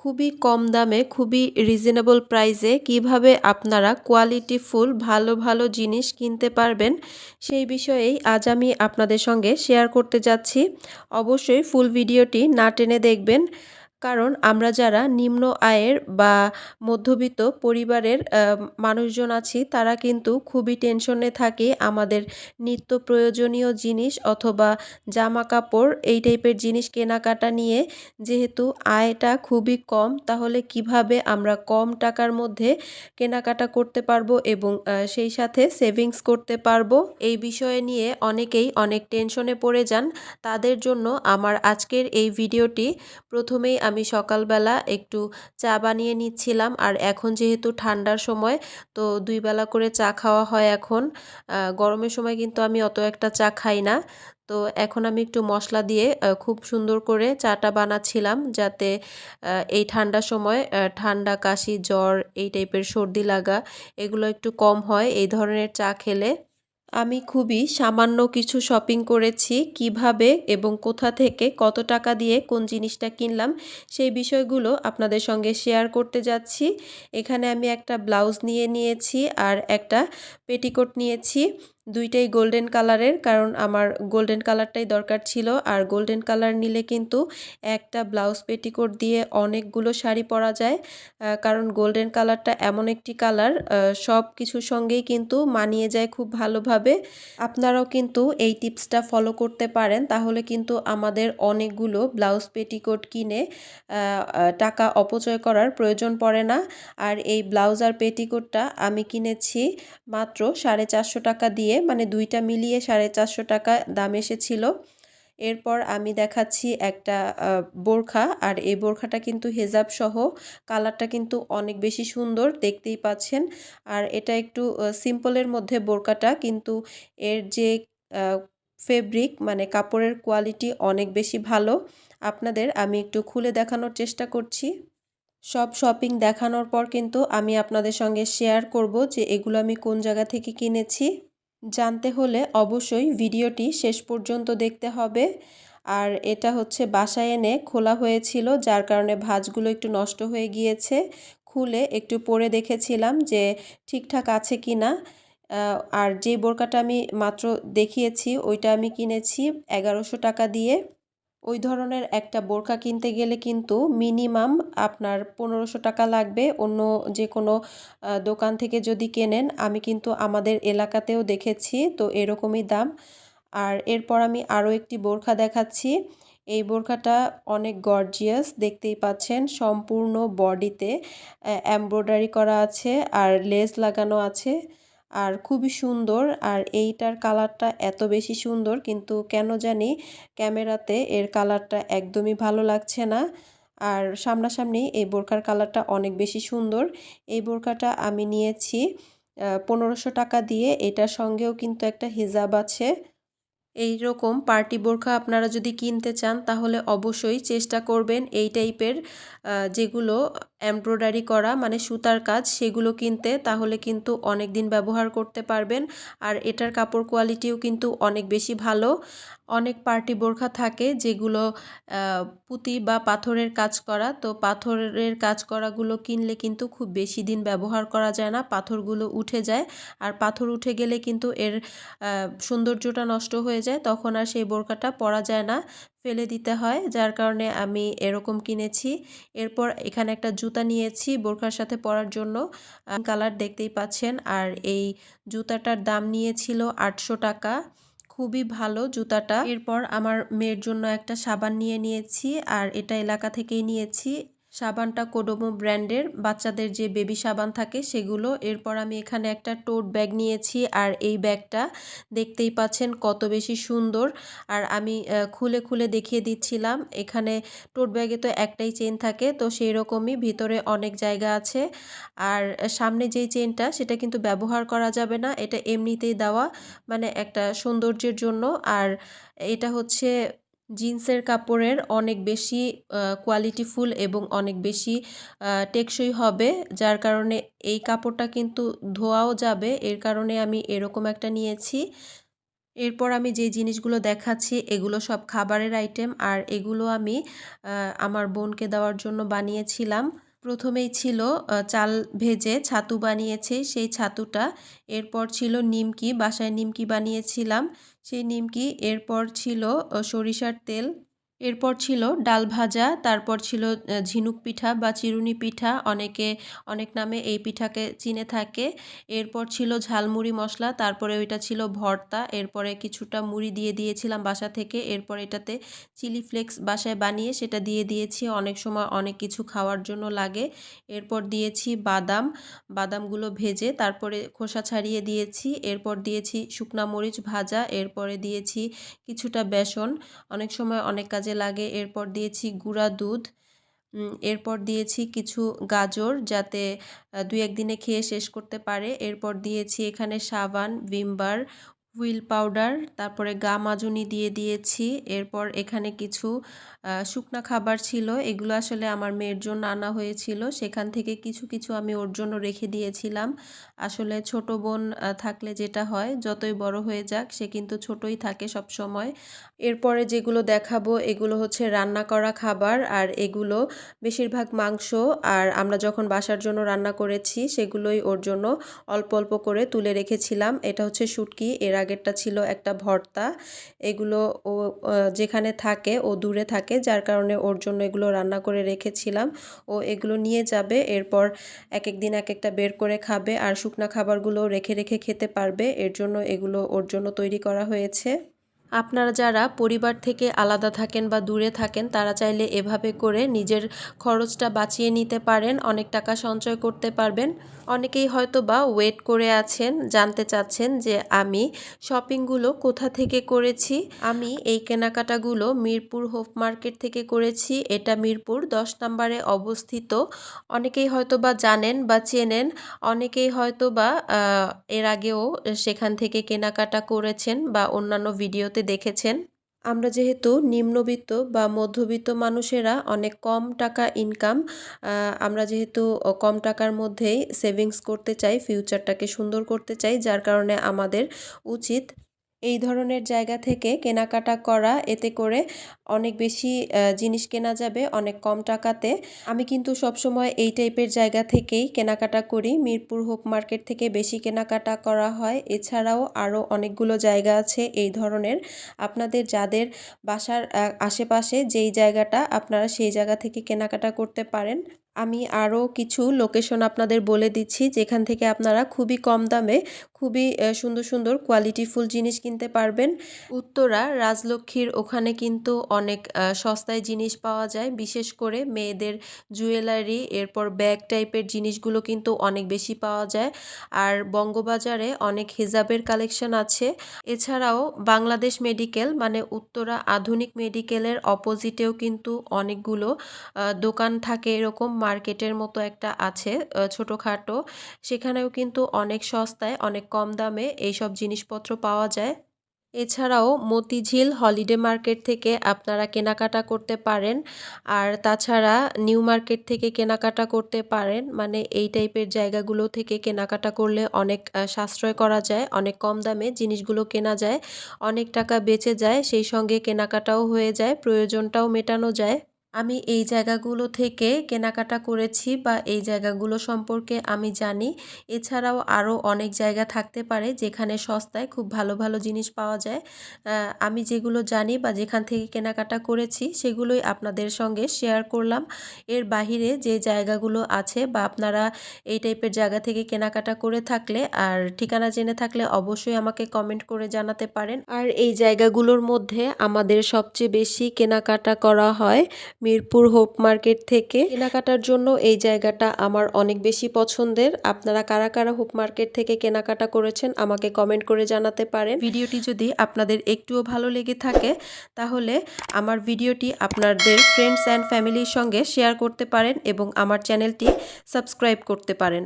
খুবই কম দামে খুবই রিজনেবল প্রাইসে কিভাবে আপনারা কোয়ালিটিফুল ভালো ভালো জিনিস কিনতে পারবেন সেই বিষয়েই আজ আমি আপনাদের সঙ্গে শেয়ার করতে যাচ্ছি। অবশ্যই ফুল ভিডিওটি না টেনে দেখবেন, কারণ আমরা যারা নিম্ন আয়ের বা মধ্যবিত্ত পরিবারের মানুষজন আছি তারা কিন্তু খুবই টেনশনে থাকি আমাদের নিত্য প্রয়োজনীয় জিনিস অথবা জামা কাপড় এই টাইপের জিনিস কেনাকাটা নিয়ে। যেহেতু আয়টা খুবই কম, তাহলে কিভাবে আমরা কম টাকার মধ্যে কেনাকাটা করতে পারবো এবং সেই সাথে সেভিংস করতে পারবো, এই বিষয়ে নিয়ে অনেকেই অনেক টেনশনে পড়ে যান। তাদের জন্য আমার আজকের এই ভিডিওটি। প্রথমেই আমি সকালবেলা একটু চা বানিয়ে নিচ্ছিলাম, আর এখন যেহেতু ঠান্ডার সময় তো 2 বেলা করে চা খাওয়া হয় এখন। গরমের সময় কিন্তু আমি অত একটা চা খাই না। তো এখন আমি একটু মশলা দিয়ে খুব সুন্দর করে চাটা বানাচ্ছিলাম, যাতে এই ঠান্ডার সময় ঠান্ডা, কাশি, জ্বর, এই টাইপের সর্দি লাগা এগুলো একটু কম হয় এই ধরনের চা খেলে। আমি খুবই সামান্য কিছু শপিং করেছি। কিভাবে এবং কোথা থেকে কত টাকা দিয়ে কোন জিনিসটা কিনলাম সেই বিষয়গুলো আপনাদের সঙ্গে শেয়ার করতে যাচ্ছি। এখানে আমি একটা ব্লাউজ নিয়ে নিয়েছি আর একটা পেটিকোট নিয়েছি। দুইটাই গোল্ডেন কালারের, কারণ আমার গোল্ডেন কালারটাই দরকার ছিল। আর গোল্ডেন কালার নিলে কিন্তু একটা ব্লাউজ পেটিকোট দিয়ে অনেকগুলো শাড়ি পরা যায়। কারণ গোল্ডেন কালারটা এমন একটি কালার, সব কিছুর সঙ্গেই কিন্তু মানিয়ে যায় খুব ভালোভাবে। আপনারাও কিন্তু এই টিপসটা ফলো করতে পারেন, তাহলে কিন্তু আমাদের অনেকগুলো ব্লাউজ পেটিকোট কিনে টাকা অপচয় করার প্রয়োজন পড়ে না। আর এই ব্লাউজ আর পেটিকোটটা আমি কিনেছি মাত্র 450 টাকা দিয়ে, মানে দুইটা মিলিয়ে 450 টাকা দাম এসেছিল। এরপর আমি দেখাচ্ছি একটা বোরখা, আর এই বোরখাটা কিন্তু হেজাব সহ। কালারটা কিন্তু অনেক বেশি সুন্দর, দেখতেই পাচ্ছেন। আর এটা একটু সিম্পলের মধ্যে বোরকাটা, কিন্তু এর যে ফেব্রিক মানে কাপড়ের কোয়ালিটি অনেক বেশি ভালো। আপনাদের আমি একটু খুলে দেখানোর চেষ্টা করছি। সব শপিং দেখানোর পর কিন্তু আমি আপনাদের সঙ্গে শেয়ার করব যে এগুলো আমি কোন জায়গা থেকে কিনেছি। জানতে হলে অবশ্যই ভিডিওটি শেষ পর্যন্ত দেখতে হবে। আর এটা হচ্ছে বাসায় এনে খোলা হয়েছিল, যার কারণে ভাঁজগুলো একটু নষ্ট হয়ে গিয়েছে। খুলে একটু পরে দেখেছিলাম যে ঠিকঠাক আছে কি না। আর যে বোরকাটা আমি মাত্র দেখিয়েছি ওইটা আমি কিনেছি 1100 টাকা দিয়ে। ওই ধরনের একটা বোরকা কিনতে গেলে কিন্তু মিনিমাম আপনার 1500 টাকা লাগবে অন্য যে কোনো দোকান থেকে যদি কেনেন। আমি কিন্তু আমাদের এলাকাতেও দেখেছি, তো এরকমই দাম। আর এরপর আমি আরও একটি বোরখা দেখাচ্ছি। এই বোরখাটা অনেক গর্জিয়াস, দেখতেই পাচ্ছেন। সম্পূর্ণ বডিতে এমব্রয়ডারি করা আছে আর লেস লাগানো আছে, আর খুবই সুন্দর। আর এইটার কালারটা এত বেশি সুন্দর, কিন্তু কেন জানি ক্যামেরাতে এর কালারটা একদমই ভালো লাগছে না। আর সামনাসামনি এই বোরখার কালারটা অনেক বেশি সুন্দর। এই বোরখাটা আমি নিয়েছি 1500 টাকা দিয়ে। এটার সঙ্গেও কিন্তু একটা হিজাব আছে। এই রকম পার্টি বোরখা আপনারা যদি কিনতে চান তাহলে অবশ্যই চেষ্টা করবেন এই টাইপের যেগুলো এমব্রয়ডারি করা মানে সুতার কাজ সেগুলো কিনতে, তাহলে কিন্তু অনেক দিন ব্যবহার করতে পারবেন। আর এটার কাপড় কোয়ালিটিও কিন্তু অনেক বেশি ভালো। অনেক পার্টি বোরখা থাকে যেগুলো পুঁতি বা পাথরের কাজ করা, তো পাথরের কাজ করাগুলো কিনলে কিন্তু খুব বেশি দিন ব্যবহার করা যায় না, পাথরগুলো উঠে যায়। আর পাথর উঠে গেলে কিন্তু এর সৌন্দর্যটা নষ্ট হয়ে যায়, তখন আর সেই বোরকাটা পরা যায় না, ফেলে দিতে হয়। যার কারণে আমি এরকম কিনেছি। এরপর এখানে একটা জুতা নিয়েছি বোরকার সাথে পরার জন্য, কালার দেখতেই পাচ্ছেন। আর এই জুতাটার দাম নিয়েছিল 800 টাকা। খুবই ভালো জুতাটা। এরপর আমার মেয়ের জন্য একটা সাবান নিয়ে নিয়েছি, আর এটা এলাকা থেকেই নিয়েছি। সাবানটা কোডোমো ব্র্যান্ডের, বাচ্চাদের যে বেবি সাবান থাকে সেগুলো। এরপর আমি এখানে একটা টোট ব্যাগ নিয়েছি, আর এই ব্যাগটা দেখতেই পাচ্ছেন কত বেশি সুন্দর। আর আমি খুলে খুলে দেখিয়ে দিচ্ছিলাম। এখানে টোট ব্যাগে তো একটাই চেন থাকে, তো সেই রকমই ভিতরে অনেক জায়গা আছে। আর সামনে যেই চেনটা সেটা কিন্তু ব্যবহার করা যাবে না, এটা এমনিতেই দেওয়া, মানে একটা সৌন্দর্যের জন্য। আর এটা হচ্ছে জিন্সের কাপড়ের, অনেক বেশি কোয়ালিটিফুল এবং অনেক বেশি টেকসই হবে। যার কারণে এই কাপড়টা কিন্তু ধোয়াও যাবে, এর কারণে আমি এরকম একটা নিয়েছি। এরপর আমি যে জিনিসগুলো দেখাচ্ছি এগুলো সব খাবারের আইটেম, আর এগুলো আমি আমার বোনকে দেওয়ার জন্য বানিয়েছিলাম। প্রথমেই ছিল চাল ভেজে ছাতু বানিয়েছি, সেই ছাতুটা। এরপর ছিল নিমকি, বাসায় নিমকি বানিয়েছিলাম, সেই নিমকি। এরপর ছিল সরিষার তেল। এরপর ছিল ডাল ভাজা, তারপর ছিল ঝিনুক পিঠা বা চিরুনি পিঠা, অনেকে অনেক নামে এই পিঠাকে চিনে থাকে। এরপর ছিল ঝালমুড়ি মশলা, তারপরে ওইটা ছিল ভর্তা। এরপরে কিছুটা মুড়ি দিয়ে দিয়েছিলাম বাসা থেকে। এরপর এটাতে চিলি ফ্লেক্স বাসায় বানিয়ে সেটা দিয়ে দিয়েছি, অনেক সময় অনেক কিছু খাওয়ার জন্য লাগে। এরপর দিয়েছি বাদাম, বাদামগুলো ভেজে তারপরে খোসা ছাড়িয়ে দিয়েছি। এরপর দিয়েছি শুকনা মরিচ ভাজা। এরপরে দিয়েছি কিছুটা বেসন, অনেক সময় অনেক কাজে লাগে। এরপর দিয়েছি গুঁড়া দুধ। এরপর দিয়েছি কিছু গাজর, যাতে ২-১ দিনে খেয়ে শেষ করতে পারে। এরপর দিয়েছি এখানে সাবান, ভিমবার, হুইল পাউডার, তারপরে গা মাজনি দিয়ে দিয়েছি। এরপর এখানে কিছু শুকনা খাবার ছিল, এগুলো আসলে আমার মেয়ের জন্য আনা হয়েছিল, সেখান থেকে কিছু কিছু আমি ওর জন্য রেখে দিয়েছিলাম। আসলে ছোট বোন থাকলে যেটা হয়, যতই বড় হয়ে যাক সে কিন্তু ছোটই থাকে সব সময়। এরপরে যেগুলো দেখাবো এগুলো হচ্ছে রান্না করা খাবার, আর এগুলো বেশিরভাগ মাংস, আর আমরা যখন বাসার জন্য রান্না করেছি সেগুলোই ওর জন্য অল্প অল্প করে তুলে রেখেছিলাম। এটা হচ্ছে শুটকি, এর আগেরটা ছিল একটা ভর্তা। এগুলো ও যেখানে থাকে ও দূরে থাকে, যার কারণে ওর জন্য এগুলো রান্না করে রেখেছিলাম। ও এগুলো নিয়ে যাবে, এরপর এক এক দিন এক একটা বের করে খাবে, আর শুকনা খাবারগুলো রেখে রেখে খেতে পারবে, এর জন্য এগুলো ওর জন্য তৈরি করা হয়েছে। আপনারা যারা পরিবার থেকে আলাদা থাকেন বা দূরে থাকেন তারা চাইলে এভাবে করে নিজের খরচটা বাঁচিয়ে নিতে পারেন, অনেক টাকা সঞ্চয় করতে পারবেন। অনেকেই হয়তো বা ওয়েট করে আছেন, জানতে চাচ্ছেন যে আমি শপিংগুলো কোথা থেকে করেছি। আমি এই কেনাকাটাগুলো মিরপুর হোপ মার্কেট থেকে করেছি, এটা মিরপুর 10 নম্বরে অবস্থিত। অনেকেই হয়তো বা জানেন বা চেনেন, অনেকেই হয়তো বা এর আগেও সেখান থেকে কেনাকাটা করেছেন বা অন্যান্য ভিডিওতে দেখেছেন। আমরা যেহেতু নিম্নবিত্ত বা মধ্যবিত্ত মানুষেরা, অনেক কম টাকা ইনকাম, আমরা যেহেতু কম টাকার মধ্যেই সেভিংস করতে চাই, ফিউচারটাকে সুন্দর করতে চাই, যার কারণে আমাদের উচিত এই ধরনের জায়গা থেকে কেনাকাটা করা। এতে করে অনেক বেশি জিনিস কেনা যাবে অনেক কম টাকাতে। আমি কিন্তু সবসময় এই টাইপের জায়গা থেকেই কেনাকাটা করি, মিরপুর হোপ মার্কেট থেকে বেশি কেনাকাটা করা হয়। এছাড়াও আরও অনেকগুলো জায়গা আছে এই ধরনের, আপনাদের যাদের বাসার আশেপাশে যেই জায়গাটা, আপনারা সেই জায়গা থেকে কেনাকাটা করতে পারেন। আমি আরও কিছু লোকেশন আপনাদের বলে দিচ্ছি, যেখান থেকে আপনারা খুবই কম দামে খুবই সুন্দর সুন্দর কোয়ালিটিফুল জিনিস কিনতে পারবেন। উত্তরা রাজলক্ষ্মীর ওখানে কিন্তু অনেক সস্তায় জিনিস পাওয়া যায়, বিশেষ করে মেয়েদের জুয়েলারি, এরপর ব্যাগ টাইপের জিনিসগুলো কিন্তু অনেক বেশি পাওয়া যায়। আর বঙ্গবাজারে অনেক হিজাবের কালেকশন আছে। এছাড়াও বাংলাদেশ মেডিকেল মানে উত্তরা আধুনিক মেডিকেলের অপোজিটেও কিন্তু অনেকগুলো দোকান থাকে, এরকম মার্কেটের মতো একটা আছে ছোটোখাটো, সেখানেও কিন্তু অনেক সস্তায় অনেক কম দামে এইসব জিনিসপত্র পাওয়া যায়। এছাড়াও মতিঝিল হলিডে মার্কেট থেকে আপনারা কেনাকাটা করতে পারেন, আর তাছাড়া নিউ মার্কেট থেকে কেনাকাটা করতে পারেন। মানে এই টাইপের জায়গাগুলো থেকে কেনাকাটা করলে অনেক সাশ্রয় করা যায়, অনেক কম দামে জিনিসগুলো কেনা যায়, অনেক টাকা বেঁচে যায়, সেই সঙ্গে কেনাকাটাও হয়ে যায়, প্রয়োজনটাও মেটানো যায়। আমি এই জায়গাগুলো থেকে কেনাকাটা করেছি বা এই জায়গাগুলো সম্পর্কে আমি জানি। এছাড়াও আরও অনেক জায়গা থাকতে পারে যেখানে সস্তায় খুব ভালো ভালো জিনিস পাওয়া যায়। আমি যেগুলো জানি বা যেখান থেকে কেনাকাটা করেছি সেগুলোই আপনাদের সঙ্গে শেয়ার করলাম। এর বাহিরে যে জায়গাগুলো আছে বা আপনারা এই টাইপের জায়গা থেকে কেনাকাটা করে থাকলে আর ঠিকানা জেনে থাকলে অবশ্যই আমাকে কমেন্ট করে জানাতে পারেন। আর এই জায়গাগুলোর মধ্যে আমাদের সবচেয়ে বেশি কেনাকাটা করা হয় মিরপুর হোপ মার্কেট থেকে। কেনাকাটার জন্য এই জায়গাটা আমার অনেক বেশি পছন্দের। আপনারা কারা কারা হোপ মার্কেট থেকে কেনাকাটা করেছেন আমাকে কমেন্ট করে জানাতে পারেন। ভিডিওটি যদি আপনাদের একটুও ভালো লেগে থাকে তাহলে আমার ভিডিওটি আপনাদের ফ্রেন্ডস অ্যান্ড ফ্যামিলির সঙ্গে শেয়ার করতে পারেন এবং আমার চ্যানেলটি সাবস্ক্রাইব করতে পারেন।